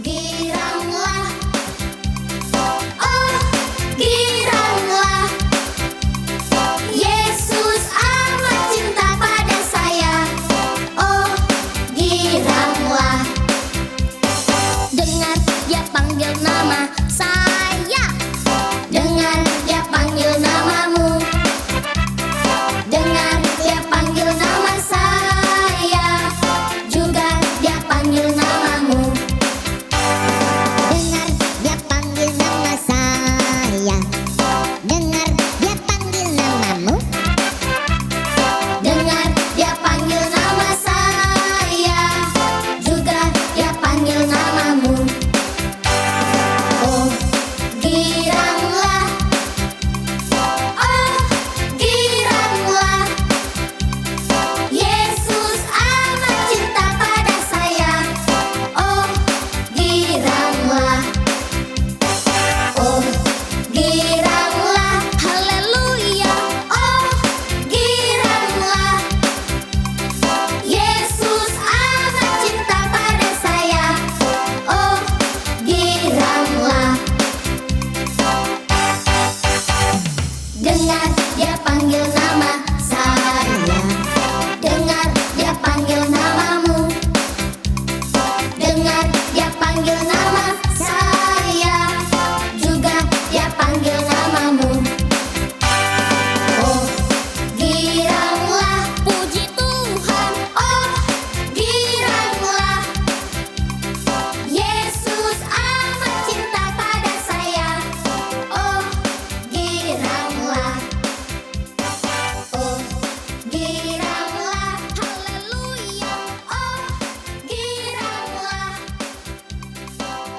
giranglah, oh giranglah, Yesus amat cinta pada saya, oh giranglah. Dengar dia panggil nama saya, dengar dia panggil namamu, dengar dia panggil nama saya, juga dia panggil namamu. Dengar dia panggil nama saya, dengar dia panggil namamu, Dengar dia panggil nama saya, juga dia panggil namamu. Oh giranglah, oh giranglah, Yesus amat cinta pada saya, oh giranglah, oh giranglah, haleluya, oh giranglah, Yesus amat cinta pada saya, oh giranglah. Dengar dia panggil nama saya, dengar dia panggil namamu, dengar dia panggil nama saya, juga dia panggil namamu. Oh giranglah, puji Tuhan, oh giranglah, Yesus amat cinta pada saya, oh giranglah, oh giranglah, haleluya, oh giranglah,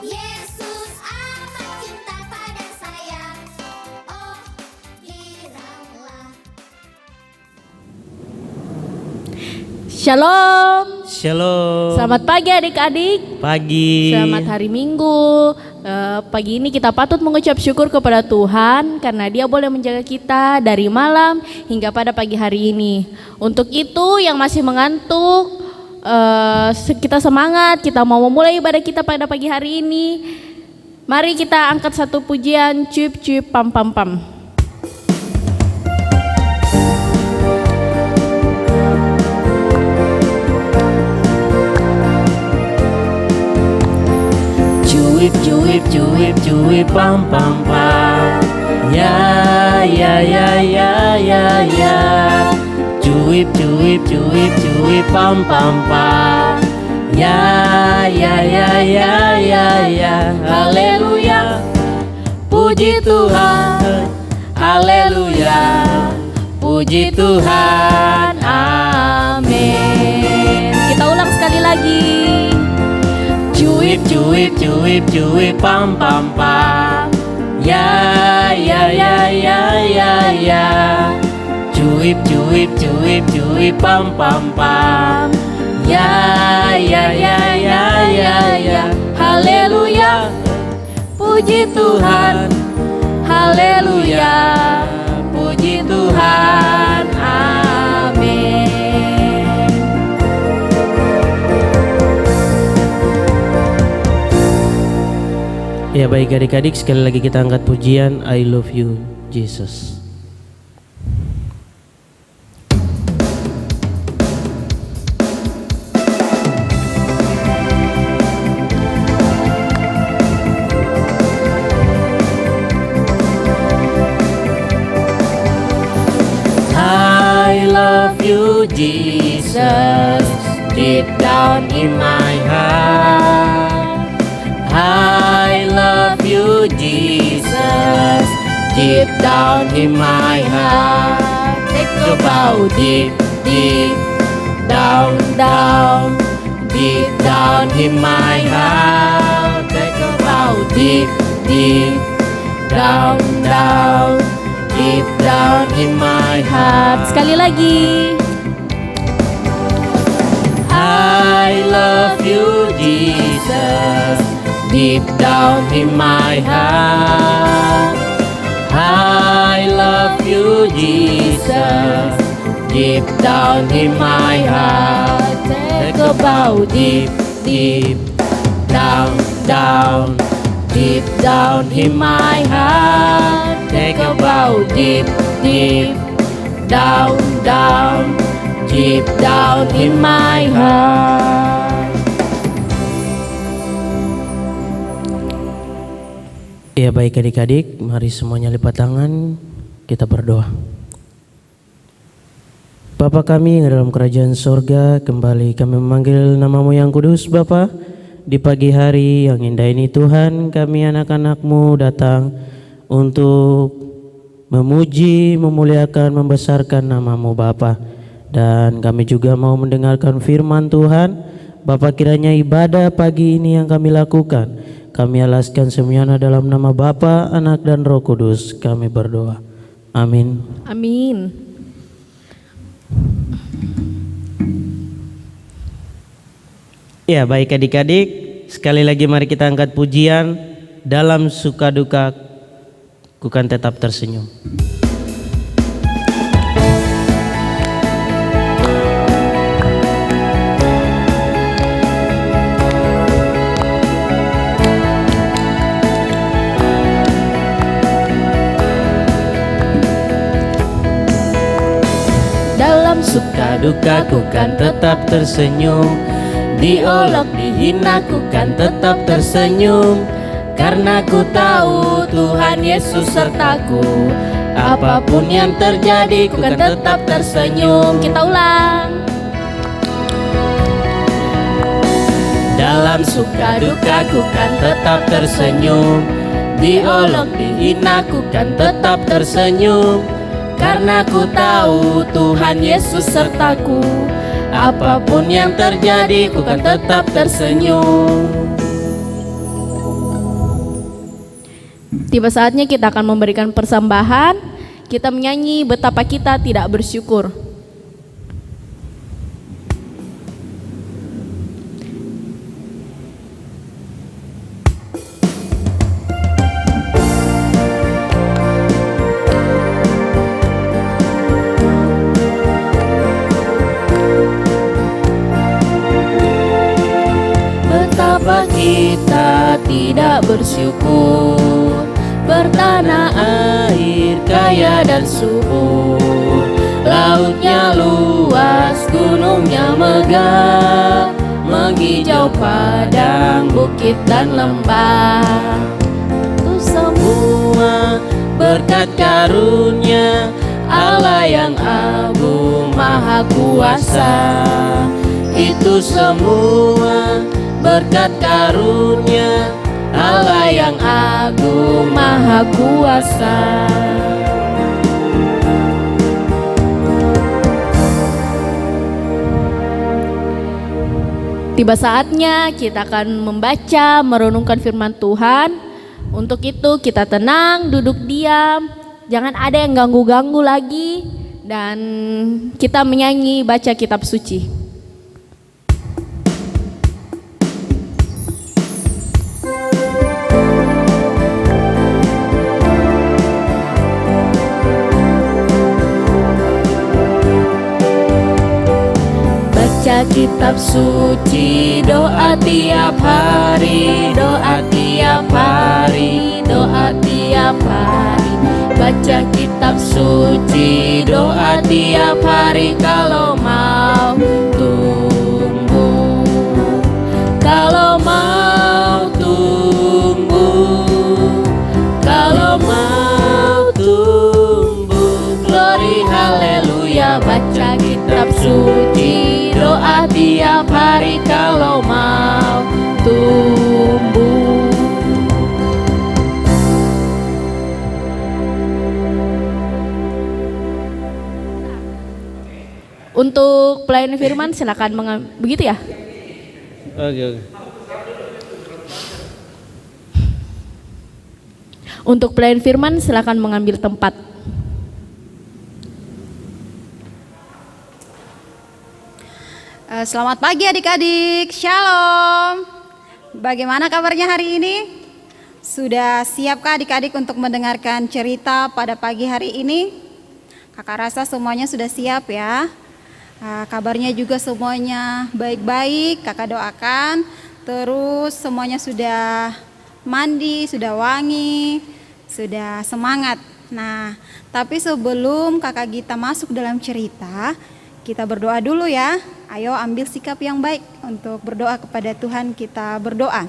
Yesus amat cinta pada saya, oh giranglah. Shalom, Shalom. selamat pagi adik-adik. Pagi. Selamat hari Minggu. Pagi ini kita patut mengucap syukur kepada Tuhan karena Dia boleh menjaga kita dari malam hingga pada pagi hari ini. Untuk itu yang masih mengantuk, kita semangat, kita mau memulai ibadah kita pada pagi hari ini. Mari kita angkat satu pujian, cuip cuip pam pam pam. Cuip cuip cuip cuip pam pam pam. Ya ya ya ya ya ya. Cuip cuip cuip cuip pam pam pam. Ya ya ya ya ya ya. Haleluya. Puji Tuhan. Haleluya. Puji Tuhan. Amin. Kita ulang sekali lagi. Cuip cuip cuip cuip pam pam pam. Ya ya ya ya ya ya. Cuip cuip cuip cuip pam pam pam. Ya ya ya ya ya ya. Haleluya. Puji Tuhan. Haleluya. Puji Tuhan. Amin. Ya baik adik-adik, sekali lagi kita angkat pujian I love you Jesus. I love you Jesus, deep down in my heart. I love you Jesus, deep down in my heart. Take a bow deep, deep down, down, deep down in my heart. Take a bow deep, deep down, down, deep down in my heart. Sekali lagi. I love you Jesus, deep down in my heart. I love you Jesus, deep down in my heart. Take a bow deep, deep down, down, deep down in my heart. Take a bow deep, deep, down, down, deep down in my heart. Ya baik adik-adik, mari semuanya lipat tangan, kita berdoa. Bapa kami yang dalam kerajaan sorga, kembali kami memanggil namamu yang kudus Bapa. Di pagi hari yang indah ini Tuhan, kami anak-anakmu datang untuk memuji, memuliakan, membesarkan namamu Bapa. Dan kami juga mau mendengarkan firman Tuhan. Bapa, kiranya ibadah pagi ini yang kami lakukan, kami alaskan semuanya dalam nama Bapa, Anak dan Roh Kudus. Kami berdoa. Amin. Amin. Ya baik adik-adik, sekali lagi mari kita angkat pujian. Dalam suka duka ku kan tetap tersenyum. Dalam suka duka ku kan tetap tersenyum, diolok dihina ku kan tetap tersenyum, karena ku tahu Tuhan Yesus sertaku. Apapun yang terjadi ku kan tetap tersenyum. Kita ulang. Dalam suka duka ku kan tetap tersenyum, diolok dihina ku kan tetap tersenyum, karena ku tahu Tuhan Yesus sertaku. Apapun yang terjadi ku kan tetap tersenyum. Tiba saatnya kita akan memberikan persembahan. Kita menyanyi betapa kita tidak bersyukur. Betapa kita tidak bersyukur, bertanah air kaya dan subur, lautnya luas, gunungnya megah, menghijau padang, bukit dan lembah. Itu semua berkat karunia Allah yang agung maha kuasa. Itu semua berkat karunia Allah yang agung maha kuasa. Tiba saatnya kita akan membaca, merenungkan firman Tuhan. Untuk itu kita tenang, duduk diam, jangan ada yang ganggu-ganggu lagi, dan kita menyanyi baca kitab suci. Baca kitab suci, doa tiap hari, doa tiap hari, doa tiap hari. Baca kitab suci, doa tiap hari kalau mau tumbuh, kalau mau tumbuh, kalau mau tumbuh. Glory haleluya. Baca kitab suci, doa tiap hari kalau mau tumbuh. Untuk pelayan firman silakan begitu ya. Oke. Untuk pelayan firman silakan mengambil tempat. Selamat pagi adik-adik, shalom. Bagaimana kabarnya hari ini? Sudah siapkah adik-adik untuk mendengarkan cerita pada pagi hari ini? Kakak rasa semuanya sudah siap ya. Kabarnya juga semuanya baik-baik, kakak doakan. terus semuanya sudah mandi, sudah wangi, sudah semangat. Nah, tapi sebelum Kakak Gita masuk dalam cerita, kita berdoa dulu ya. Ayo ambil sikap yang baik untuk berdoa kepada Tuhan. Kita berdoa.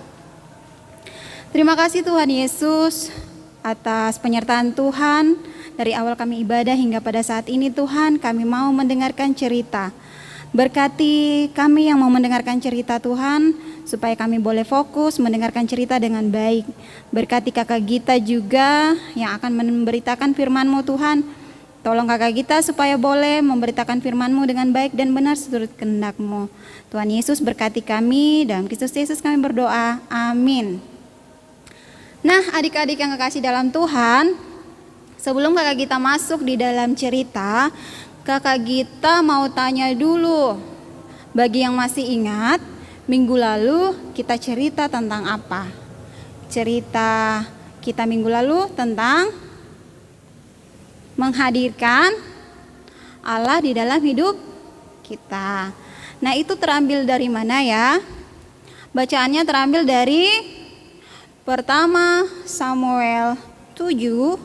Terima kasih Tuhan Yesus atas penyertaan Tuhan dari awal kami ibadah hingga pada saat ini. Tuhan, kami mau mendengarkan cerita. Berkati kami yang mau mendengarkan cerita Tuhan, supaya kami boleh fokus mendengarkan cerita dengan baik. Berkati Kakak Gita juga yang akan memberitakan firman-Mu Tuhan. Tolong Kakak Gita supaya boleh memberitakan firman-Mu dengan baik dan benar seturut kehendak-Mu. Tuhan Yesus berkati kami, dalam Kristus Yesus kami berdoa, amin. Nah, adik-adik yang kekasih dalam Tuhan, sebelum Kakak Gita masuk di dalam cerita, Kakak Gita mau tanya dulu. Bagi yang masih ingat, minggu lalu kita cerita tentang apa? Cerita kita minggu lalu tentang menghadirkan Allah di dalam hidup kita. Nah, itu terambil dari mana ya? Bacaannya terambil dari pertama Samuel 7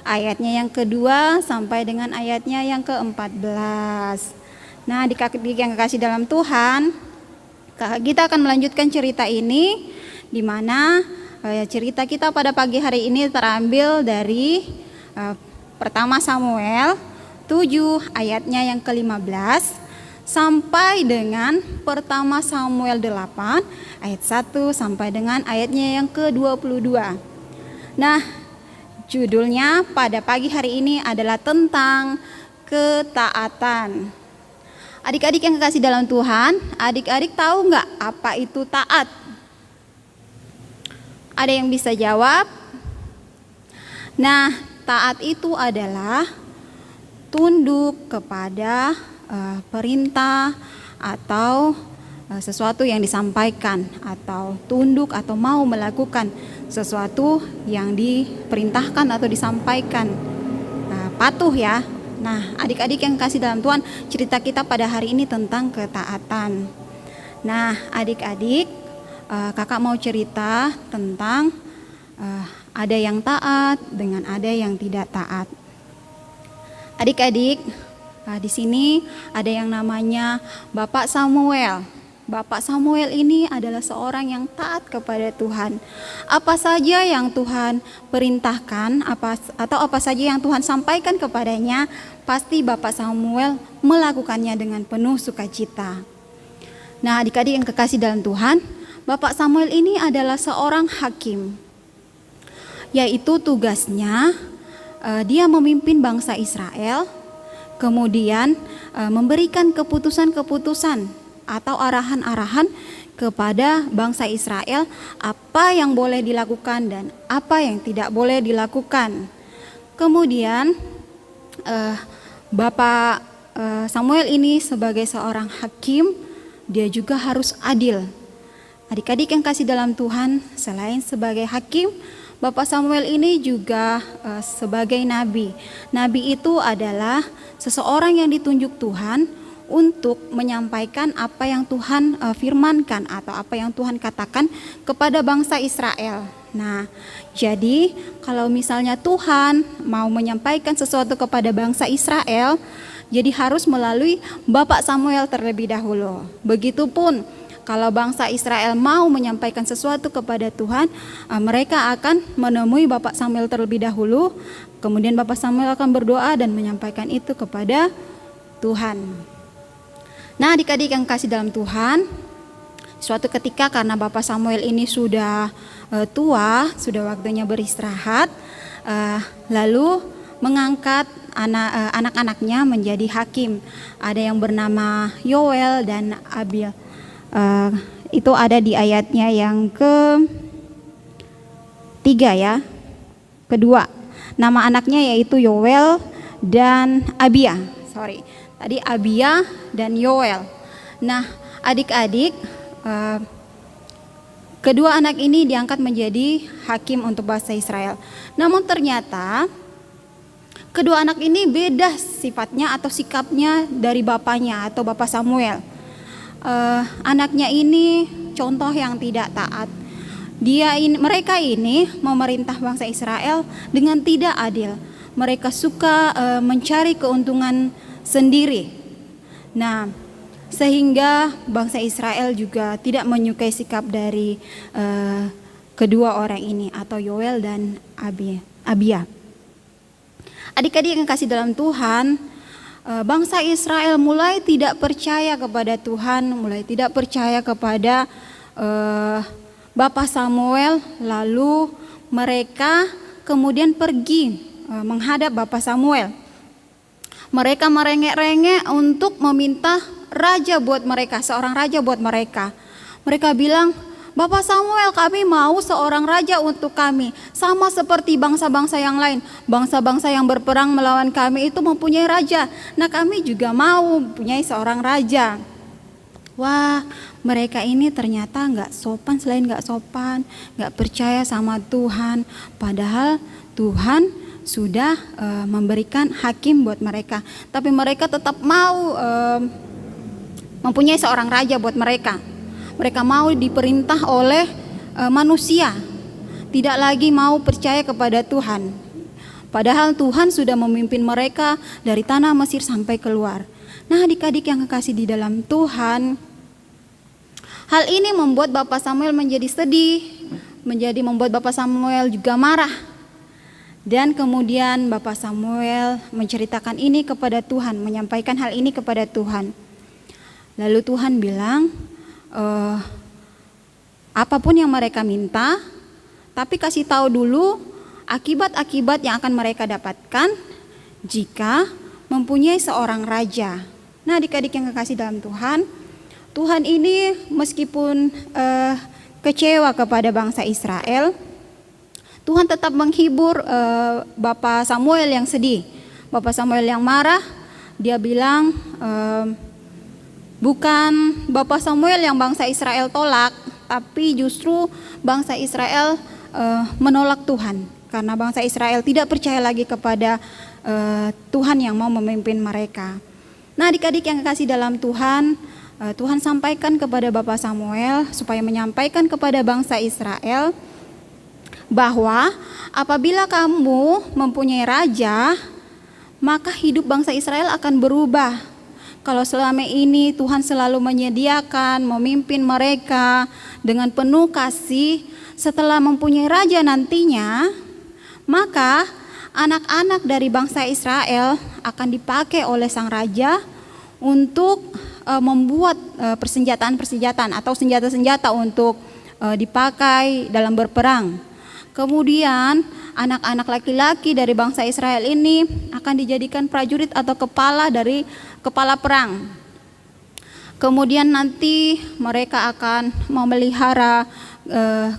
ayatnya yang kedua sampai dengan ayatnya yang ke-14. Nah, adik-adik yang kekasih dalam Tuhan, kita akan melanjutkan cerita ini, di mana cerita kita pada pagi hari ini terambil dari pertama Samuel 7 ayatnya yang ke-15 sampai dengan pertama Samuel 8 ayat 1 sampai dengan ayatnya yang ke-22. Nah, judulnya pada pagi hari ini adalah tentang ketaatan. Adik-adik yang kekasih dalam Tuhan, adik-adik tahu nggak apa itu taat? Ada yang bisa jawab? Nah, taat itu adalah tunduk kepada perintah atau sesuatu yang disampaikan, atau tunduk atau mau melakukan sesuatu yang diperintahkan atau disampaikan. Patuh ya. Nah, adik-adik yang kasih dalam Tuhan, cerita kita pada hari ini tentang ketaatan. Nah, adik-adik, kakak mau cerita tentang ada yang taat dengan ada yang tidak taat. Adik-adik, di sini ada yang namanya Bapak Samuel. Bapak Samuel ini adalah seorang yang taat kepada Tuhan. Apa saja yang Tuhan perintahkan, atau apa saja yang Tuhan sampaikan kepadanya, pasti Bapak Samuel melakukannya dengan penuh sukacita. Nah, adik-adik yang kekasih dalam Tuhan, Bapak Samuel ini adalah seorang hakim, yaitu tugasnya dia memimpin bangsa Israel, kemudian memberikan keputusan-keputusan atau arahan-arahan kepada bangsa Israel, apa yang boleh dilakukan dan apa yang tidak boleh dilakukan. Kemudian Bapak Samuel ini sebagai seorang hakim, dia juga harus adil. Adik-adik yang kasih dalam Tuhan, selain sebagai hakim, Bapak Samuel ini juga sebagai nabi. Nabi itu adalah seseorang yang ditunjuk Tuhan untuk menyampaikan apa yang Tuhan firmankan atau apa yang Tuhan katakan kepada bangsa Israel. Nah, jadi kalau misalnya Tuhan mau menyampaikan sesuatu kepada bangsa Israel, jadi harus melalui Bapak Samuel terlebih dahulu. Begitupun kalau bangsa Israel mau menyampaikan sesuatu kepada Tuhan, mereka akan menemui Bapak Samuel terlebih dahulu. Kemudian Bapak Samuel akan berdoa dan menyampaikan itu kepada Tuhan. Nah, adik-adik yang kasih dalam Tuhan, suatu ketika karena Bapak Samuel ini sudah tua, sudah waktunya beristirahat, lalu mengangkat anak-anaknya menjadi hakim. Ada yang bernama Yoel dan Abil. Itu ada di ayatnya yang ke-3 ya, kedua. Nama anaknya yaitu Yoel dan Abia. Tadi Abia dan Yoel. Nah, adik-adik, kedua anak ini diangkat menjadi hakim untuk bangsa Israel. Namun ternyata kedua anak ini beda sifatnya atau sikapnya dari bapaknya atau Bapak Samuel. Anaknya ini contoh yang tidak taat. Mereka ini memerintah bangsa Israel dengan tidak adil. Mereka suka mencari keuntungan sendiri. Nah, sehingga bangsa Israel juga tidak menyukai sikap dari kedua orang ini, atau Yoel dan Abia. Adik-adik yang kasih dalam Tuhan, bangsa Israel mulai tidak percaya kepada Tuhan, mulai tidak percaya kepada Bapak Samuel, lalu mereka kemudian pergi menghadap Bapak Samuel. Mereka merengek-rengek untuk meminta raja buat mereka, seorang raja buat mereka. Mereka bilang, Bapak Samuel, kami mau seorang raja untuk kami, sama seperti bangsa-bangsa yang lain. Bangsa-bangsa yang berperang melawan kami itu mempunyai raja. Nah, kami juga mau mempunyai seorang raja. Wah, mereka ini ternyata nggak sopan, selain nggak sopan, nggak percaya sama Tuhan. Padahal Tuhan sudah memberikan hakim buat mereka, tapi mereka tetap mau mempunyai seorang raja buat mereka. Mereka mau diperintah oleh manusia, tidak lagi mau percaya kepada Tuhan. Padahal Tuhan sudah memimpin mereka dari tanah Mesir sampai keluar. Nah, adik-adik yang kekasih di dalam Tuhan, hal ini membuat Bapak Samuel menjadi sedih, membuat Bapak Samuel juga marah. Dan kemudian Bapak Samuel menceritakan ini kepada Tuhan, menyampaikan hal ini kepada Tuhan. Lalu Tuhan bilang, apapun yang mereka minta, tapi kasih tahu dulu akibat-akibat yang akan mereka dapatkan jika mempunyai seorang raja. Nah, adik-adik yang kekasih dalam Tuhan, Tuhan ini meskipun kecewa kepada bangsa Israel, Tuhan tetap menghibur Bapak Samuel yang sedih, Bapak Samuel yang marah. Dia bilang, bukan Bapak Samuel yang bangsa Israel tolak, tapi justru bangsa Israel menolak Tuhan, karena bangsa Israel tidak percaya lagi kepada Tuhan yang mau memimpin mereka. Nah, adik-adik yang kekasih dalam Tuhan, Tuhan sampaikan kepada Bapak Samuel supaya menyampaikan kepada bangsa Israel bahwa apabila kamu mempunyai raja, maka hidup bangsa Israel akan berubah. Kalau selama ini Tuhan selalu menyediakan, memimpin mereka dengan penuh kasih, setelah mempunyai raja nantinya, maka anak-anak dari bangsa Israel akan dipakai oleh sang raja untuk membuat persenjataan atau senjata-senjata untuk dipakai dalam berperang. Kemudian anak-anak laki-laki dari bangsa Israel ini akan dijadikan prajurit atau kepala perang. Kemudian nanti mereka akan memelihara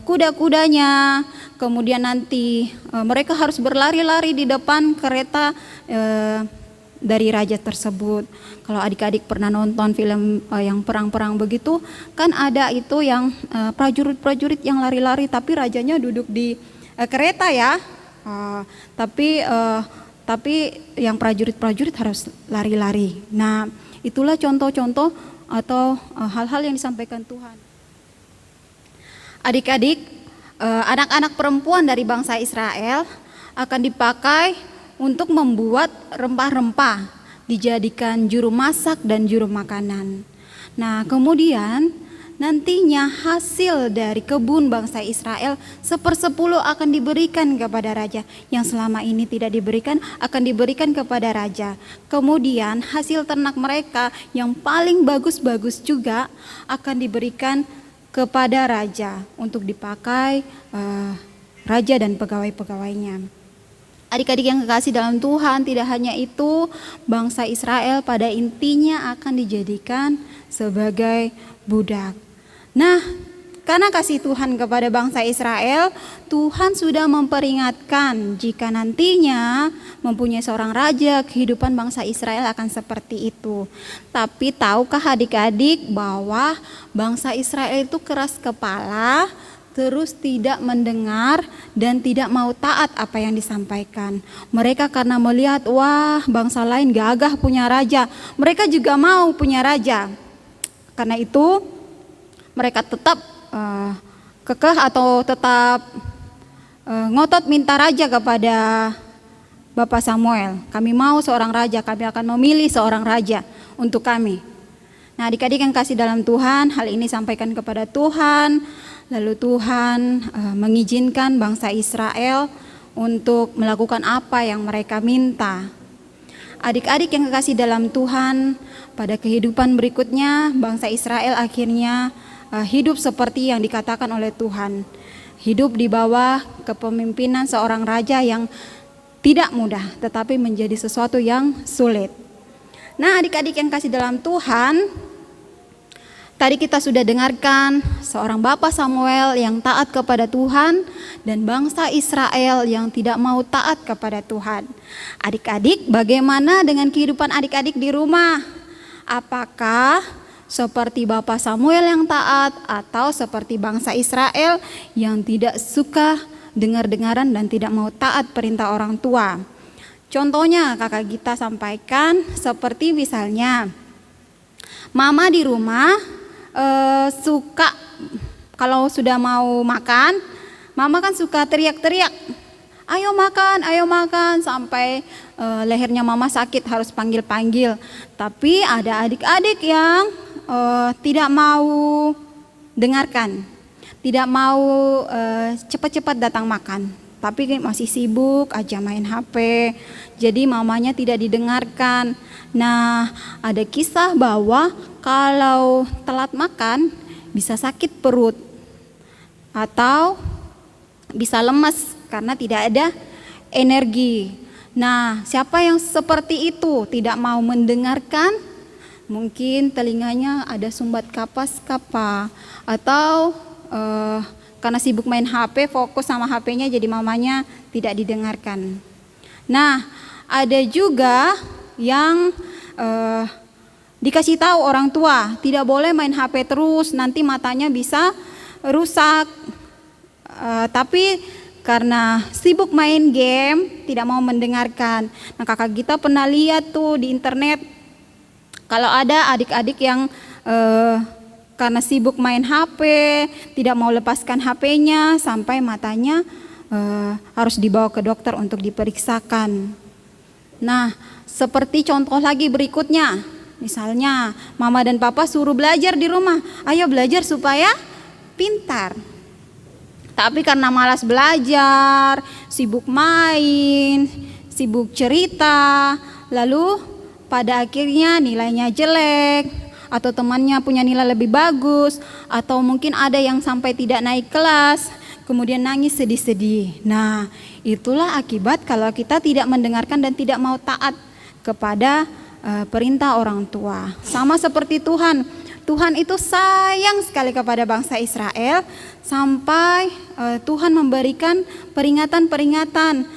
kuda-kudanya. Kemudian nanti mereka harus berlari-lari di depan kereta dari raja tersebut. Kalau adik-adik pernah nonton film yang perang-perang begitu, kan ada itu yang prajurit-prajurit yang lari-lari, tapi rajanya duduk di kereta ya. Tapi yang prajurit-prajurit harus lari-lari. Nah, itulah contoh-contoh atau hal-hal yang disampaikan Tuhan. Adik-adik, anak-anak perempuan dari bangsa Israel akan dipakai untuk membuat rempah-rempah, dijadikan juru masak dan juru makanan. Nah, kemudian nantinya hasil dari kebun bangsa Israel 1/10 akan diberikan kepada raja. Yang selama ini tidak diberikan akan diberikan kepada raja. Kemudian hasil ternak mereka yang paling bagus-bagus juga akan diberikan kepada raja untuk dipakai raja dan pegawai-pegawainya. Adik-adik yang kekasih dalam Tuhan, tidak hanya itu, bangsa Israel pada intinya akan dijadikan sebagai budak. Nah, karena kasih Tuhan kepada bangsa Israel, Tuhan sudah memperingatkan jika nantinya mempunyai seorang raja, kehidupan bangsa Israel akan seperti itu. Tapi tahukah adik-adik bahwa bangsa Israel itu keras kepala, terus tidak mendengar dan tidak mau taat apa yang disampaikan. Mereka karena melihat, wah, bangsa lain gagah punya raja, mereka juga mau punya raja. Karena itu mereka tetap kekeh atau tetap ngotot minta raja kepada Bapak Samuel. Kami mau seorang raja, kami akan memilih seorang raja untuk kami. Nah, adik-adik yang kasih dalam Tuhan, hal ini sampaikan kepada Tuhan. Lalu Tuhan mengizinkan bangsa Israel untuk melakukan apa yang mereka minta. Adik-adik yang kekasih dalam Tuhan, pada kehidupan berikutnya bangsa Israel akhirnya hidup seperti yang dikatakan oleh Tuhan. Hidup di bawah kepemimpinan seorang raja yang tidak mudah, tetapi menjadi sesuatu yang sulit. Nah, adik-adik yang kasih dalam Tuhan, tadi kita sudah dengarkan seorang Bapak Samuel yang taat kepada Tuhan dan bangsa Israel yang tidak mau taat kepada Tuhan. Adik-adik, bagaimana dengan kehidupan adik-adik di rumah? Apakah seperti Bapak Samuel yang taat atau seperti bangsa Israel yang tidak suka dengar-dengaran dan tidak mau taat perintah orang tua? Contohnya kakak Gita sampaikan seperti misalnya mama di rumah suka kalau sudah mau makan, mama kan suka teriak-teriak, ayo makan, sampai lehernya mama sakit harus panggil-panggil. Tapi ada adik-adik yang tidak mau dengarkan, tidak mau cepat-cepat datang makan, tapi masih sibuk aja main HP, jadi mamanya tidak didengarkan. Nah, ada kisah bahwa kalau telat makan bisa sakit perut atau bisa lemas karena tidak ada energi. Nah, siapa yang seperti itu tidak mau mendengarkan? Mungkin telinganya ada sumbat kapas kapa, atau karena sibuk main HP, fokus sama HP-nya, jadi mamanya tidak didengarkan. Nah, ada juga yang dikasih tahu orang tua tidak boleh main HP terus, nanti matanya bisa rusak. Tapi karena sibuk main game tidak mau mendengarkan. Nah, kakak Gita pernah lihat tuh di internet kalau ada adik-adik yang karena sibuk main HP, tidak mau lepaskan HP-nya sampai matanya harus dibawa ke dokter untuk diperiksakan. Nah, seperti contoh lagi berikutnya, misalnya mama dan papa suruh belajar di rumah, ayo belajar supaya pintar. Tapi karena malas belajar, sibuk main, sibuk cerita, lalu pada akhirnya nilainya jelek, atau temannya punya nilai lebih bagus, atau mungkin ada yang sampai tidak naik kelas, kemudian nangis sedih-sedih. Nah, itulah akibat kalau kita tidak mendengarkan dan tidak mau taat kepada perintah orang tua. Sama seperti Tuhan. Tuhan itu sayang sekali kepada bangsa Israel sampai Tuhan memberikan peringatan-peringatan.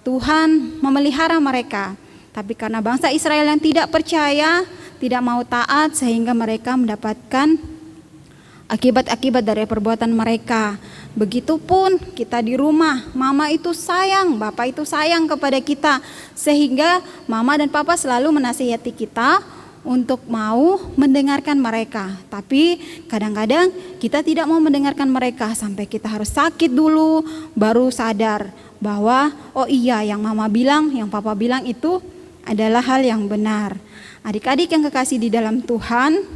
Tuhan memelihara mereka. Tapi karena bangsa Israel yang tidak percaya, tidak mau taat, sehingga mereka mendapatkan akibat-akibat dari perbuatan mereka. Begitupun kita di rumah, mama itu sayang, bapak itu sayang kepada kita, sehingga mama dan papa selalu menasihati kita untuk mau mendengarkan mereka. Tapi kadang-kadang kita tidak mau mendengarkan mereka sampai kita harus sakit dulu baru sadar bahwa oh iya, yang mama bilang, yang papa bilang itu adalah hal yang benar. Adik-adik yang kekasih di dalam Tuhan,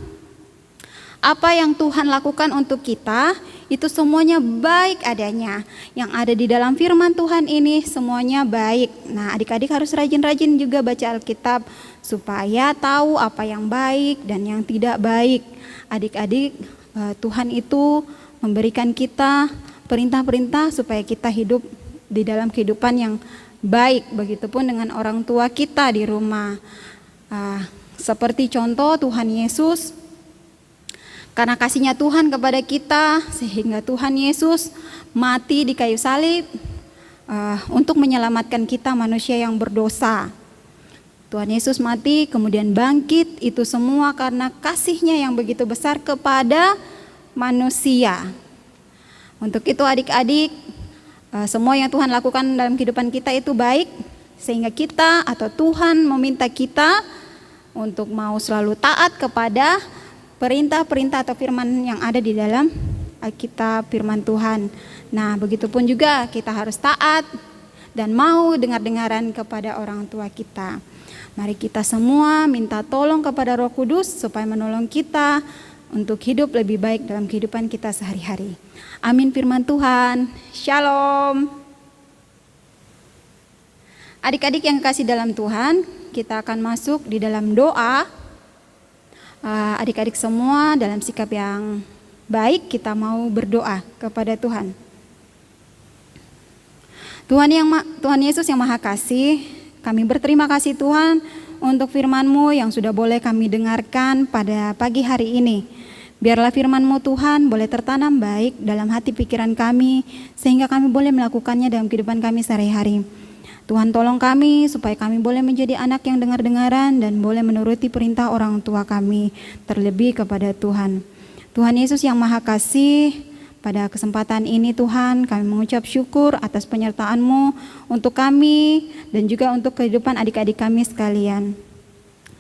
apa yang Tuhan lakukan untuk kita itu semuanya baik adanya. Yang ada di dalam firman Tuhan ini semuanya baik. Nah, adik-adik harus rajin-rajin juga baca Alkitab supaya tahu apa yang baik dan yang tidak baik. Adik-adik, Tuhan itu memberikan kita perintah-perintah supaya kita hidup di dalam kehidupan yang baik. Begitupun dengan orang tua kita di rumah. Seperti contoh Tuhan Yesus, karena kasihnya Tuhan kepada kita, sehingga Tuhan Yesus mati di kayu salib untuk menyelamatkan kita manusia yang berdosa. Tuhan Yesus mati kemudian bangkit, itu semua karena kasihnya yang begitu besar kepada manusia. Untuk itu adik-adik, semua yang Tuhan lakukan dalam kehidupan kita itu baik, sehingga kita atau Tuhan meminta kita untuk mau selalu taat kepada perintah-perintah atau firman yang ada di dalam Alkitab, firman Tuhan. Nah, begitupun juga kita harus taat dan mau dengar-dengaran kepada orang tua kita. Mari kita semua minta tolong kepada Roh Kudus supaya menolong kita untuk hidup lebih baik dalam kehidupan kita sehari-hari. Amin firman Tuhan. Shalom. Adik-adik yang kasih dalam Tuhan, kita akan masuk di dalam doa. Adik-adik semua dalam sikap yang baik kita mau berdoa kepada Tuhan. Tuhan Yesus yang Maha Kasih, kami berterima kasih Tuhan untuk firman-Mu yang sudah boleh kami dengarkan pada pagi hari ini. Biarlah firman-Mu Tuhan boleh tertanam baik dalam hati pikiran kami, sehingga kami boleh melakukannya dalam kehidupan kami sehari-hari. Tuhan tolong kami supaya kami boleh menjadi anak yang dengar-dengaran dan boleh menuruti perintah orang tua kami, terlebih kepada Tuhan. Tuhan Yesus yang Maha Kasih, pada kesempatan ini Tuhan kami mengucap syukur atas penyertaan-Mu untuk kami dan juga untuk kehidupan adik-adik kami sekalian.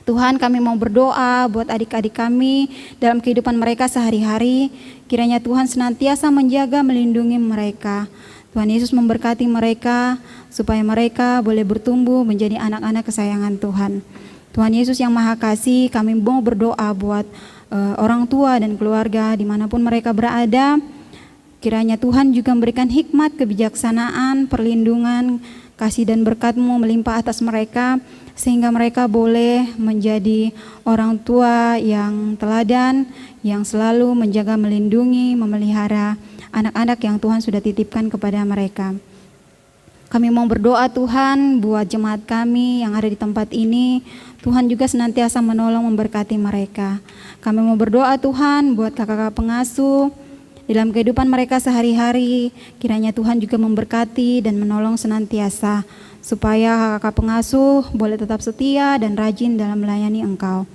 Tuhan, kami mau berdoa buat adik-adik kami dalam kehidupan mereka sehari-hari. Kiranya Tuhan senantiasa menjaga, melindungi mereka. Tuhan Yesus memberkati mereka supaya mereka boleh bertumbuh menjadi anak-anak kesayangan Tuhan. Tuhan Yesus yang Maha Kasih, kami mau berdoa buat orang tua dan keluarga dimanapun mereka berada. Kiranya Tuhan juga memberikan hikmat, kebijaksanaan, perlindungan, kasih dan berkat-Mu melimpah atas mereka, sehingga mereka boleh menjadi orang tua yang teladan, yang selalu menjaga, melindungi, memelihara anak-anak yang Tuhan sudah titipkan kepada mereka. Kami mau berdoa Tuhan buat jemaat kami yang ada di tempat ini. Tuhan juga senantiasa menolong, memberkati mereka. Kami mau berdoa Tuhan buat kakak-kakak pengasuh dalam kehidupan mereka sehari-hari. Kiranya Tuhan juga memberkati dan menolong senantiasa supaya kakak pengasuh boleh tetap setia dan rajin dalam melayani Engkau.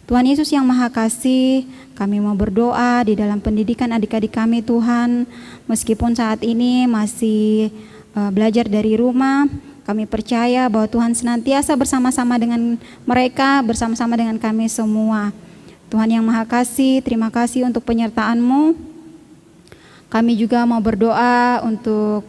Tuhan Yesus yang Maha Kasih, kami mau berdoa di dalam pendidikan adik-adik kami Tuhan. Meskipun saat ini masih belajar dari rumah, kami percaya bahwa Tuhan senantiasa bersama-sama dengan mereka, bersama-sama dengan kami semua. Tuhan yang Maha Kasih, terima kasih untuk penyertaan-Mu. Kami juga mau berdoa untuk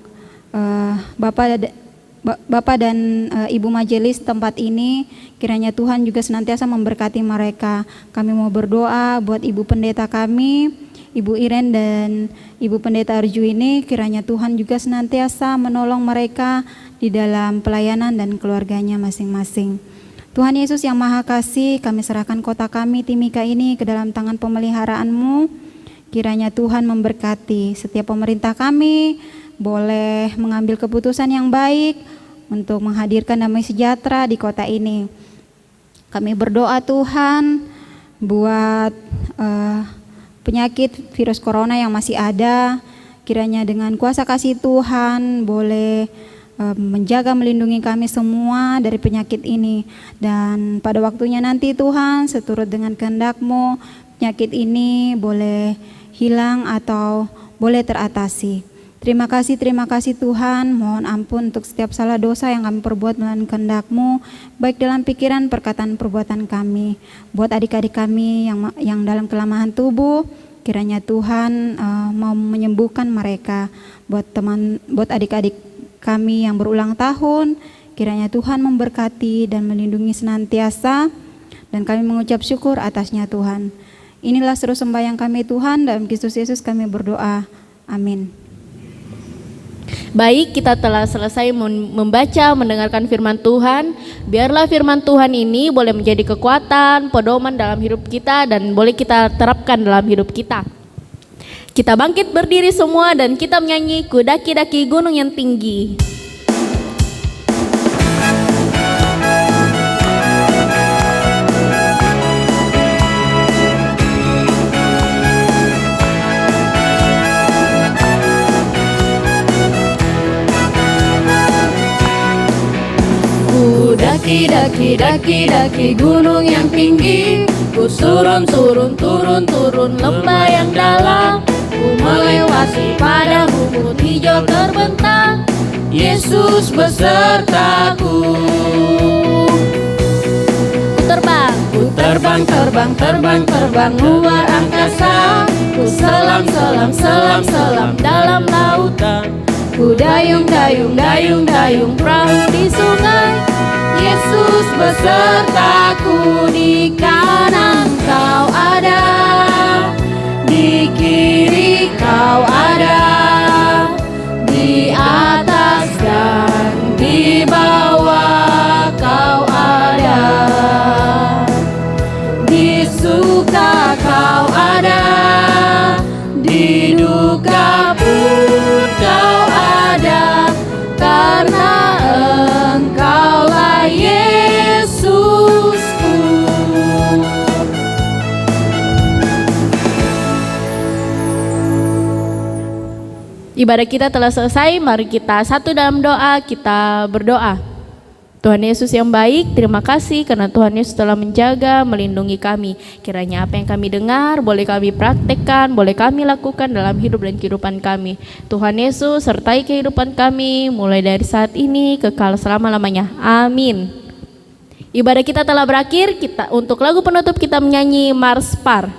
Bapak dan Ibu Majelis tempat ini. Kiranya Tuhan juga senantiasa memberkati mereka. Kami mau berdoa buat Ibu Pendeta kami, Ibu Iren dan Ibu Pendeta Arju ini. Kiranya Tuhan juga senantiasa menolong mereka di dalam pelayanan dan keluarganya masing-masing. Tuhan Yesus yang Maha Kasih, kami serahkan kota kami Timika ini ke dalam tangan pemeliharaan-Mu. Kiranya Tuhan memberkati setiap pemerintah kami, boleh mengambil keputusan yang baik untuk menghadirkan damai sejahtera di kota ini. Kami berdoa Tuhan buat penyakit virus corona yang masih ada. Kiranya dengan kuasa kasih Tuhan boleh menjaga, melindungi kami semua dari penyakit ini. Dan pada waktunya nanti Tuhan, seturut dengan kehendak-Mu, penyakit ini boleh hilang atau boleh teratasi. Terima kasih Tuhan. Mohon ampun untuk setiap salah dosa yang kami perbuat melawan kehendak-Mu, baik dalam pikiran, perkataan, perbuatan kami. Buat adik-adik kami yang dalam kelemahan tubuh, kiranya Tuhan mau menyembuhkan mereka. Buat adik-adik kami yang berulang tahun, kiranya Tuhan memberkati dan melindungi senantiasa, dan kami mengucap syukur atasnya Tuhan. Inilah seru sembahyang kami Tuhan, dalam Kristus Yesus kami berdoa. Amin. Baik, kita telah selesai membaca, mendengarkan firman Tuhan. Biarlah firman Tuhan ini boleh menjadi kekuatan, pedoman dalam hidup kita dan boleh kita terapkan dalam hidup kita. Kita bangkit berdiri semua dan kita menyanyi Ku daki-daki gunung yang tinggi. Daki gunung yang tinggi, ku turun lembah yang dalam, ku melewati padang rumput hijau terbentang, Yesus besertaku. Ku terbang terbang, terbang, terbang, terbang luar angkasa. Ku selam, selam, selam, selam dalam lautan. Ku dayung, dayung, dayung, dayung perahu di sungai. Yesus besertaku, di kanan kau ada, di kiri kau ada, di atas dan di bawah kau ada, di suka kau ada, di duka pun kau ada, karena Engkaulah Yesusku. Ibadah kita telah selesai, mari kita satu dalam doa, kita berdoa. Tuhan Yesus yang baik, terima kasih karena Tuhan Yesus telah menjaga, melindungi kami. Kiranya apa yang kami dengar, boleh kami praktekkan, boleh kami lakukan dalam hidup dan kehidupan kami. Tuhan Yesus sertai kehidupan kami, mulai dari saat ini, kekal selama-lamanya. Amin. Ibadah kita telah berakhir, untuk lagu penutup kita menyanyi Mars Par.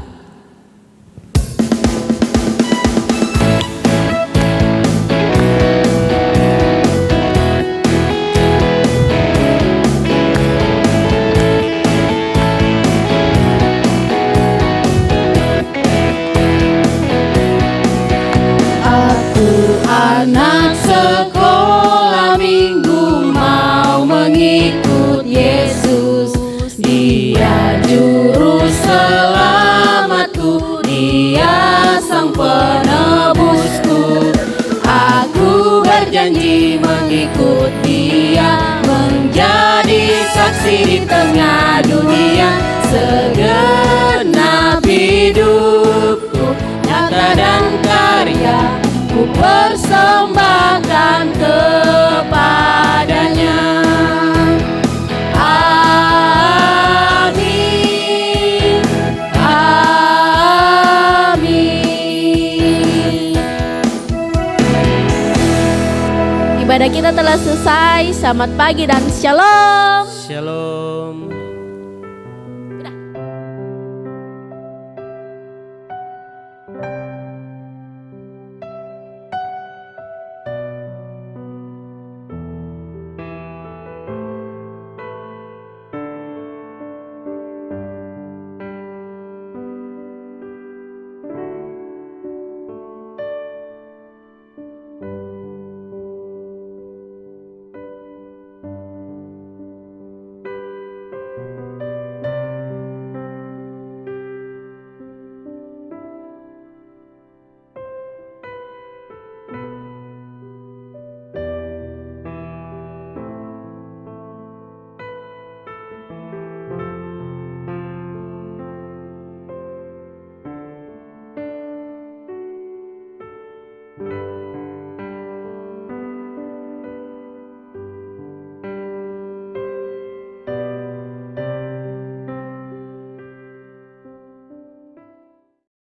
Anak sekolah minggu mau mengikut Yesus. Dia juru selamatku, Dia sang penebusku. Aku berjanji mengikut Dia, menjadi saksi di tengah dunia. Segenap hidupku, nyata dan karya, ku persembahkan kepadanya. Amin, amin. Ibadah kita telah selesai, selamat pagi dan shalom. Shalom.